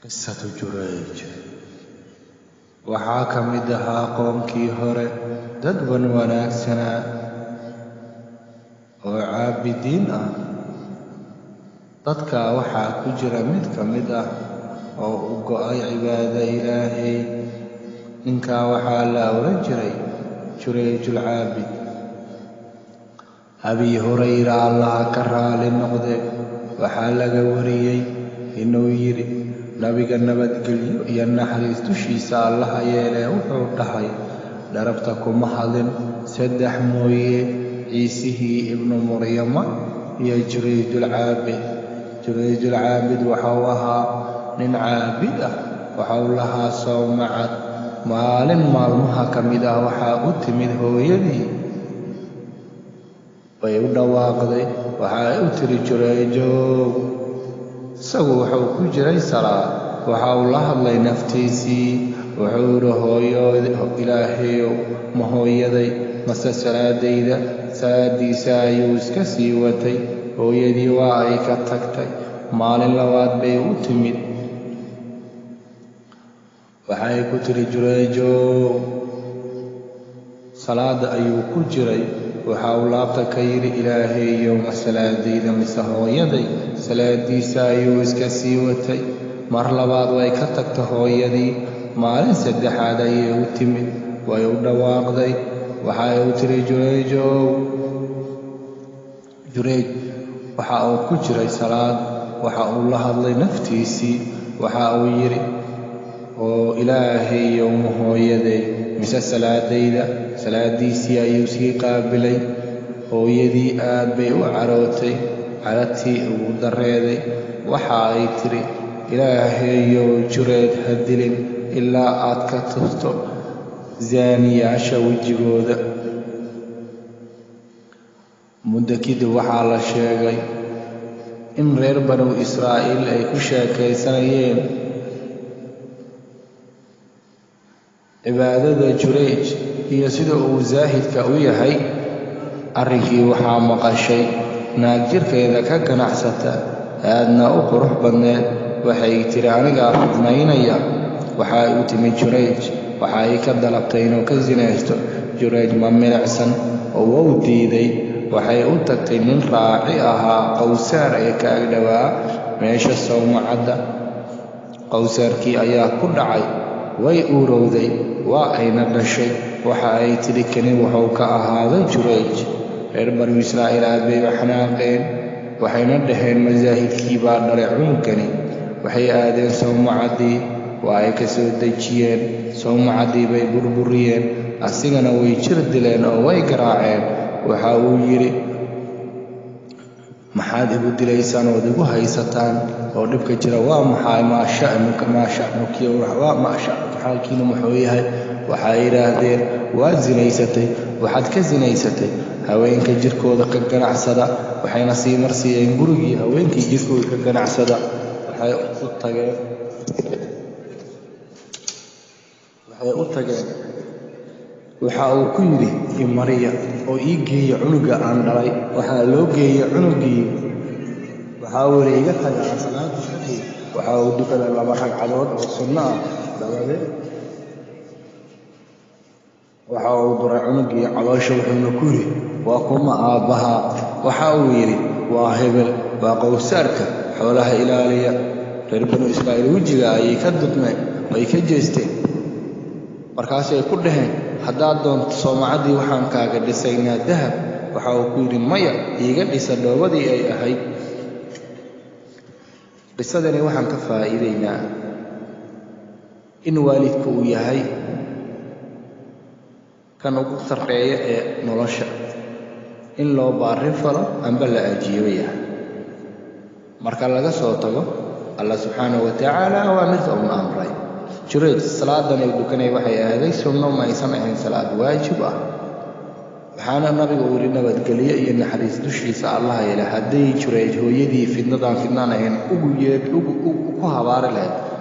قصة جريج waxaa ka mid ahaa qoomkii hore dad wanaagsanaa oo caabidiin ah. dadka waxaa ku jira mid ka mid ah oo u go'ay cibaadada Ilaahay. ninkaa waxaa la oran jiray Jurayjul Caabid. Abi Hurayra Allah ka raali noqde waxaa laga wariyay inuu yidhi nabiga nabadgelyo iyo naxariis dushiisa allaha yeelee wuxuu dhahay dharabta kuma hadlin saddex mooye ciisihii ibnu maryama iyo Jurayjul Caabid. Jurayjul Caabid waxau ahaa nin caabid ah, waxau lahaa sawmacad. maalin maalmaha ka mid ah waxaa u timid hooyadii way u dhawaaqday. waxay u tiri Jurayjow, isagu wuxuu ku jiray salaad. waxa uu la hadlay naftiisii, wuxuu yidhi hooyo Ilaahayow, ma hooyaday mase salaadayda? salaadiisa ayuu iska sii watay. hooyadii waa ay ka tagtay. maalin labaad bay u timid. waxay ku tiri Jurayjow, salaada ayuu ku jiray. waxa uu laabta ka yidhi Ilaahayow, ma salaadayda mise hooyaday? salaadiisa ayuu iska sii watay. mar labaad way ka tagtay hooyadii. maalin saddexaad ayay u timid, way u dhawaaqday. waxay u tiri Jurayjow. Jurayj waxa uu ku jiray salaad. waxa uu la hadlay naftiisii, waxa uu yidhi oo Ilaahayow, ma hooyaday mise salaadayda? salaadiisii ayuu sii qaabilay. hooyadii aad bay u carootay, caradtii ugu dareeday. waxa ay tiri Ilaahayow, Jurayj ha dilin ilaa aad ka tusto zaaniyaasha wejigooda. muddo kadib waxaa la sheegay in reer banu Israa'iil ay ku sheekaysanayeen cibaadada Jurayj iyo sida uu zaahidka u yahay. arrinkii waxaa maqashay naag jirkeeda ka ganacsata, aadna u qurux badneed. waxay tiri anigaa fidnaynaya. waxay u timid Jurayj, waxa ay ka dalabtay inuu ka sinaysto. Jurayj ma milicsan oo wuu diiday. waxay u tagtay nin raaci ahaa qowsaar ee ka ag dhowaa meesha sawmacadda. qowsaarkii ayaa ku dhacay, way uurowday, waa ayna dhashay. waxa ay tidhi kani wuxuu ka ahaaday Jurayj. reer banu Israa'iil aad bay u xanaaqeen, waxayna dhaheen masaahidkii baa dhalay cunugani. waxay aadeen sawmacaddii, waa ay ka soo dejiyeen. sawmacaddii bay burburiyeen, asigana way jir dileen oo way garaaceen. waxa uu yidhi maxaad igu dilaysaan ood igu haysataan oo dhibka jira? waa maxay? maa sha'nuka xaalkiina muxuu yahay? waxay yidhaahdeen waad sinaysatay. waxaad ka sinaysatay haweenka jirkooda ka ganacsada. waxayna sii marsiiyeen gurigii haweenkii jirkooda ka ganacsada. waxay u tageen. waxa uu ku yidhi imariya oo ii geeya cunuga aan dhalay. waxaa loo geeyey cunugii. waxaa uu yidhi iga taga aan salaada shaqay. waxa uu dukaday 2 ragcadood oo sunno ah. dabadeed waxa uu duray cunugii caloosha, wuxuuna ku yidhi waa kuma aabbaha? waxa uu yidhi waa hebel, waa qowsaarka xoolaha ilaaliya. reer banu Israa'iil wejiga ayay ka dudmeen, way ka jeesteen. markaasay ku dhaheen haddaad doonto sawmacaddii waxaan kaaga dhisaynaa dahab. waxa uu ku yidhi maya, iiga dhisa dhoobadii ay ahayd. qisadani waxaan ka faa'iidaynaa in waalidku uu yahay kan ugu sarreeya ee nolosha, in loo baarin falo amba la ajiibo yahay. marka laga soo tago Allah subxaanahu wa tacaala waa mid uu amray. Jurayj salaadan ay dukanay waxay aaday sunno, ma aysan ahayn salaad waajib ah. waxaana nabigu uu yidhi nabadgelyo iyo naxariis dushiisa allaha yeelay. hadday Jurayj hooyadii fidnaan ahayn ugu habaari lahayd